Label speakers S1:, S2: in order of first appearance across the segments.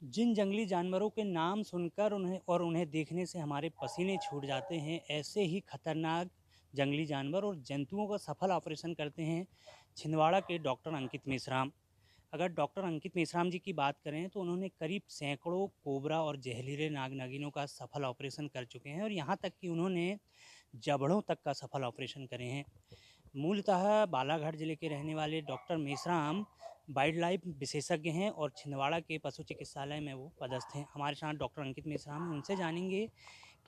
S1: जिन जंगली जानवरों के नाम सुनकर उन्हें देखने से हमारे पसीने छूट जाते हैं, ऐसे ही खतरनाक जंगली जानवर और जंतुओं का सफल ऑपरेशन करते हैं छिंदवाड़ा के डॉक्टर अंकित मेश्राम। अगर डॉक्टर अंकित मेश्राम जी की बात करें तो उन्होंने करीब सैकड़ों कोबरा और जहरीले नाग नागिनों का सफल ऑपरेशन कर चुके हैं और यहाँ तक कि उन्होंने जबड़ों तक का सफल ऑपरेशन करे हैं। मूलतः बालाघाट जिले के रहने वाले डॉक्टर मेश्राम वाइल्ड लाइफ विशेषज्ञ हैं और छिंदवाड़ा के पशु चिकित्सालय में वो पदस्थ हैं। हमारे साथ डॉक्टर अंकित मेश्राम हैं, उनसे जानेंगे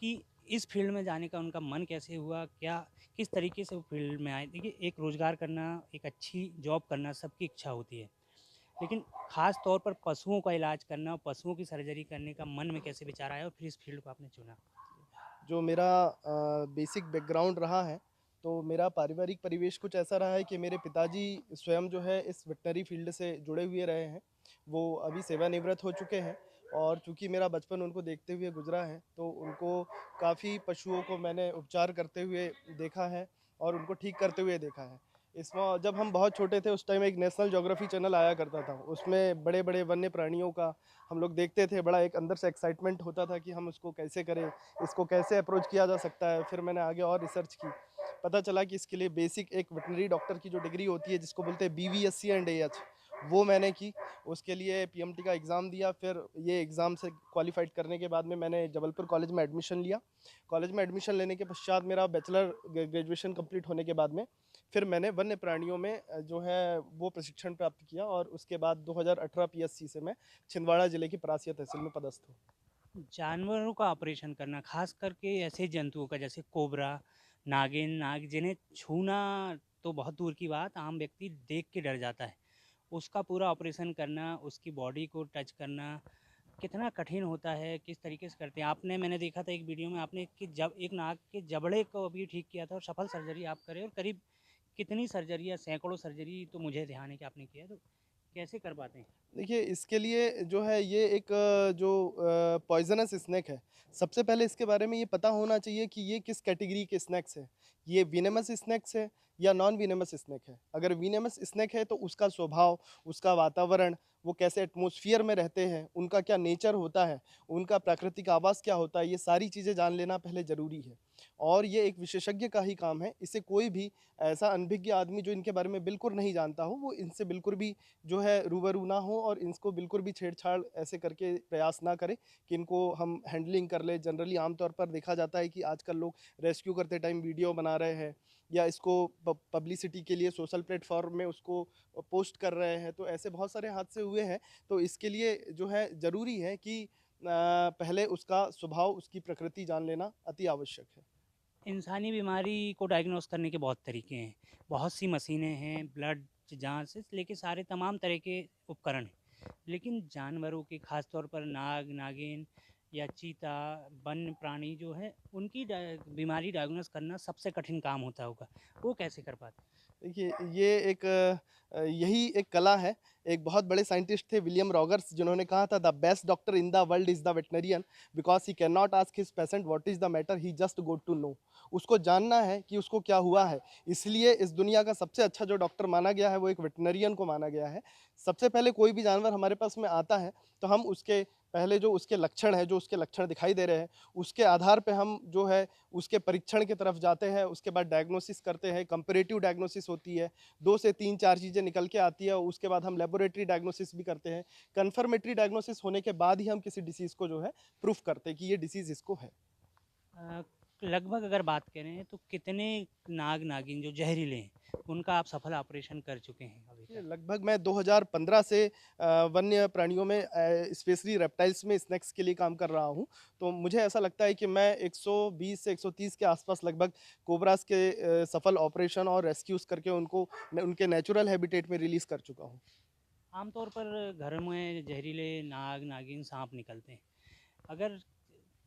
S1: कि इस फील्ड में जाने का उनका मन कैसे हुआ, क्या किस तरीके से वो फील्ड में आए। देखिए, एक रोज़गार करना, एक अच्छी जॉब करना सबकी इच्छा होती है, लेकिन ख़ास तौर पर पशुओं का इलाज करना, पशुओं की सर्जरी करने का मन में कैसे विचार आया और फिर इस फील्ड को आपने चुना?
S2: जो मेरा बेसिक बैकग्राउंड रहा है, तो मेरा पारिवारिक परिवेश कुछ ऐसा रहा है कि मेरे पिताजी स्वयं जो है इस वेटनरी फील्ड से जुड़े हुए रहे हैं। वो अभी सेवानिवृत्त हो चुके हैं और चूँकि मेरा बचपन उनको देखते हुए गुज़रा है, तो उनको काफ़ी पशुओं को मैंने उपचार करते हुए देखा है और उनको ठीक करते हुए देखा है। इसमें जब हम बहुत छोटे थे उस टाइम एक नेशनल ज्योग्राफी चैनल आया करता था। उसमें बड़े-बड़े वन्य प्राणियों का हम लोग देखते थे, बड़ा एक अंदर से एक्साइटमेंट होता था कि हम उसको कैसे करें, इसको कैसे अप्रोच किया जा सकता है। फिर मैंने आगे और रिसर्च की, पता चला कि इसके लिए बेसिक एक वेटनरी डॉक्टर की जो डिग्री होती है जिसको बोलते हैं बीवीएससी एंड एएच, वो मैंने की। उसके लिए पीएमटी का एग्ज़ाम दिया, फिर ये एग्ज़ाम से क्वालिफाइड करने के बाद में मैंने जबलपुर कॉलेज में एडमिशन लिया। कॉलेज में एडमिशन लेने के पश्चात मेरा बैचलर ग्रेजुएशन कंप्लीट होने के बाद में फिर मैंने वन्य प्राणियों में जो है वो प्रशिक्षण प्राप्त किया और उसके बाद 2018 पीएससी से मैं छिंदवाड़ा जिले की परासिया तहसील में पदस्थ हूँ।
S1: जानवरों का ऑपरेशन करना, खास करके ऐसे जंतुओं का जैसे कोबरा, नागिन, नाग, जिन्हें छूना तो बहुत दूर की बात, आम व्यक्ति देख के डर जाता है। उसका पूरा ऑपरेशन करना, उसकी बॉडी को टच करना कितना कठिन होता है, किस तरीके से करते हैं? मैंने देखा था एक वीडियो में आपने कि जब एक नाग के जबड़े को अभी ठीक किया था और सफल सर्जरी आप करे और करीब कितनी सर्जरी या सैकड़ों सर्जरी तो मुझे ध्यान है कि आपने किया है, तो कैसे कर पाते हैं?
S2: देखिए, इसके लिए जो है ये एक जो पॉइज़नस स्नेक है। सबसे पहले इसके बारे में ये पता होना चाहिए कि ये किस कैटेगरी के स्नेक्स है। ये वेनेमस स्नेक्स है या नॉन वेनेमस स्नेक है। अगर वेनेमस स्नेक है तो उसका स्वभाव, उसका वातावरण, वो कैसे एटमॉस्फियर में रहते हैं, उनका क्या नेचर होता है, उनका प्राकृतिक आवास क्या होता है, ये सारी चीज़ें जान लेना पहले ज़रूरी है। और ये एक विशेषज्ञ का ही काम है। इसे कोई भी ऐसा अनभिज्ञ आदमी जो इनके बारे में बिल्कुल नहीं जानता हो, वो इनसे बिल्कुल भी जो है रूबरू ना हो और इनको बिल्कुल भी छेड़छाड़ ऐसे करके प्रयास ना करें कि इनको हम हैंडलिंग कर लें। जनरली आमतौर पर देखा जाता है कि आजकल लोग रेस्क्यू करते टाइम वीडियो बना रहे हैं या इसको पब्लिसिटी के लिए सोशल प्लेटफॉर्म में उसको पोस्ट कर रहे हैं, तो ऐसे बहुत सारे हादसे हुए हैं। तो इसके लिए जो है ज़रूरी है कि पहले उसका स्वभाव, उसकी प्रकृति जान लेना अति आवश्यक है।
S1: इंसानी बीमारी को डायग्नोस करने के बहुत तरीके हैं। बहुत सी मशीनें हैं, ब्लड जाँच से लेके सारे तमाम तरह के उपकरण हैं। लेकिन जानवरों के ख़ास तौर पर नाग, नागिन या चीता, वन्य प्राणी जो हैं, उनकी बीमारी डायग्नोस करना सबसे कठिन काम होता होगा। वो कैसे कर पाते हैं?
S2: देखिए, ये एक यही एक कला है। एक बहुत बड़े साइंटिस्ट थे विलियम रॉगर्स जिन्होंने कहा था the best doctor in the world is the veterinarian because he can not ask his patient what is the matter he just go to know. उसको जानना है कि उसको क्या हुआ है। इसलिए इस दुनिया का सबसे अच्छा जो डॉक्टर माना गया है वो एक वेटरनियन को माना गया है। सबसे पहले कोई भी जानवर हमारे पास में आता है तो हम उसके पहले जो उसके लक्षण हैं, जो उसके लक्षण दिखाई दे रहे हैं, उसके आधार पे हम जो है उसके परीक्षण की तरफ जाते हैं। उसके बाद डायग्नोसिस करते हैं, कंपैरेटिव डायग्नोसिस होती है। 2 से 3-4 चीज़ें निकल के आती है, उसके बाद हम लैबोरेटरी डायग्नोसिस भी करते हैं। कन्फर्मेटरी डायग्नोसिस होने के बाद ही हम किसी डिसीज़ को जो है प्रूफ करते हैं कि ये डिसीज़ इसको है।
S1: अ, लगभग अगर बात करें तो कितने नाग, नागिन जो ज़हरीले हैं, उनका आप सफल ऑपरेशन कर चुके हैं अभी
S2: ये
S1: तक?
S2: लगभग मैं 2015 से वन्य प्राणियों में स्पेशली रेप्टाइल्स में स्नेक्स के लिए काम कर रहा हूँ। तो मुझे ऐसा लगता है कि मैं 120 से 130 के आसपास लगभग कोबराज़ के सफल ऑपरेशन और रेस्क्यूज़ करके उनको उनके नेचुरल हैबिटेट में रिलीज़ कर चुका हूँ।
S1: आमतौर पर घर में जहरीले नाग, नागिन, साँप निकलते हैं। अगर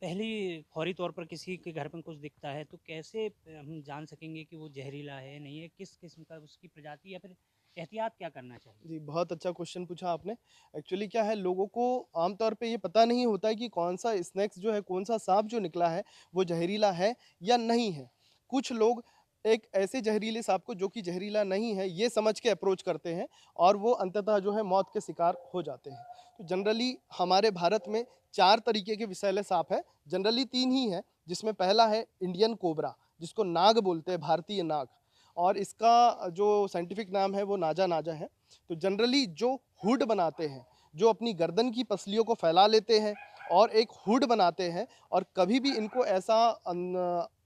S1: पहली फौरी तौर पर किसी के घर में कुछ दिखता है तो कैसे हम जान सकेंगे कि वो जहरीला है, नहीं है? किस किस्म का उसकी प्रजाति या फिर एहतियात क्या करना चाहिए?
S2: जी, बहुत अच्छा क्वेश्चन पूछा आपने। एक्चुअली क्या है, लोगों को आम तौर पे ये पता नहीं होता है कि कौन-सा स्नैक्स जो है, कौन-सा साँप जो निकला है, वो ज़हरीला है या नहीं है। कुछ लोग एक ऐसे जहरीले सांप को जो कि जहरीला नहीं है, ये समझ के अप्रोच करते हैं और वो अंततः जो है मौत के शिकार हो जाते हैं। तो जनरली हमारे भारत में 4 तरीके के विषैले सांप हैं, जनरली 3 ही हैं, जिसमें पहला है इंडियन कोबरा, जिसको नाग बोलते हैं, भारतीय नाग और इसका जो साइंटिफिक नाम है वो नाजा नाजा है। तो जनरली जो हुड बनाते हैं, जो अपनी गर्दन की पसलियों को फैला लेते हैं और एक हुड बनाते हैं और कभी भी इनको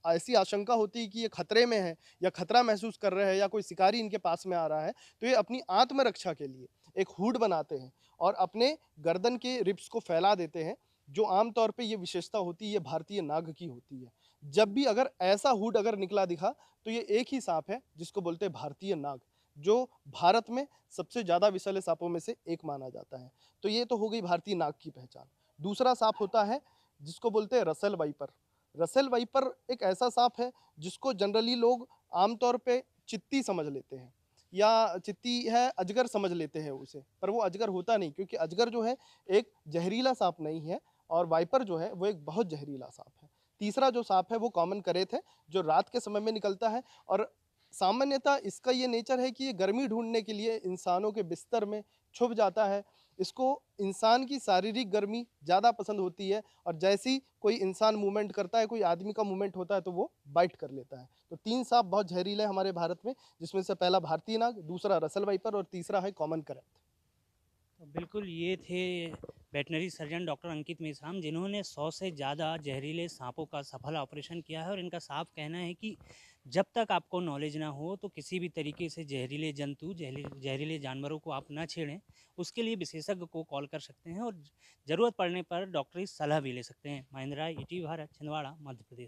S2: ऐसी आशंका होती है कि ये खतरे में है या खतरा महसूस कर रहे हैं या कोई शिकारी इनके पास में आ रहा है, तो ये अपनी आत्मरक्षा के लिए एक हुड बनाते हैं और अपने गर्दन के रिब्स को फैला देते हैं, जो आम तौर पे ये विशेषता होती है, ये भारतीय नाग की होती है। जब भी अगर ऐसा हुड अगर निकला दिखा, तो ये एक ही साँप है, जिसको बोलते हैं भारतीय नाग, जो भारत में सबसे ज़्यादा विषैले साँपों में से एक माना जाता है। तो ये तो हो गई भारतीय नाग की पहचान। दूसरा साँप होता है, जिसको बोलते हैं रसेल वाइपर। रसेल वाइपर एक ऐसा सांप है जिसको जनरली लोग आमतौर पे चित्ती समझ लेते हैं या चित्ती है अजगर समझ लेते हैं उसे, पर वो अजगर होता नहीं, क्योंकि अजगर जो है एक जहरीला सांप नहीं है और वाइपर जो है वो एक बहुत जहरीला सांप है। तीसरा जो सांप है वो कॉमन करेत है, जो रात के समय में निकलता है और सामान्यतः इसका ये नेचर है कि ये गर्मी ढूंढने के लिए इंसानों के बिस्तर में छुप जाता है। इसको इंसान की शारीरिक गर्मी ज़्यादा पसंद होती है और जैसे ही कोई इंसान मूवमेंट करता है, कोई आदमी का मूवमेंट होता है, तो वो बाइट कर लेता है। तो 3 सांप बहुत ज़हरीले हैं हमारे भारत में, जिसमें से पहला भारतीय नाग, दूसरा रसेल वाइपर और तीसरा है कॉमन करैंथ।
S1: तो बिल्कुल ये थे वेटनरी सर्जन डॉक्टर अंकित मेश्राम, जिन्होंने 100 से ज़्यादा जहरीले सांपों का सफल ऑपरेशन किया है और इनका साफ कहना है कि जब तक आपको नॉलेज ना हो तो किसी भी तरीके से जहरीले जंतु, जहरीले जानवरों को आप ना छेड़ें। उसके लिए विशेषज्ञ को कॉल कर सकते हैं और ज़रूरत पड़ने पर डॉक्टरी सलाह भी ले सकते हैं। महेंद्र राय, ईटीवी भारत, छिंदवाड़ा, मध्य प्रदेश।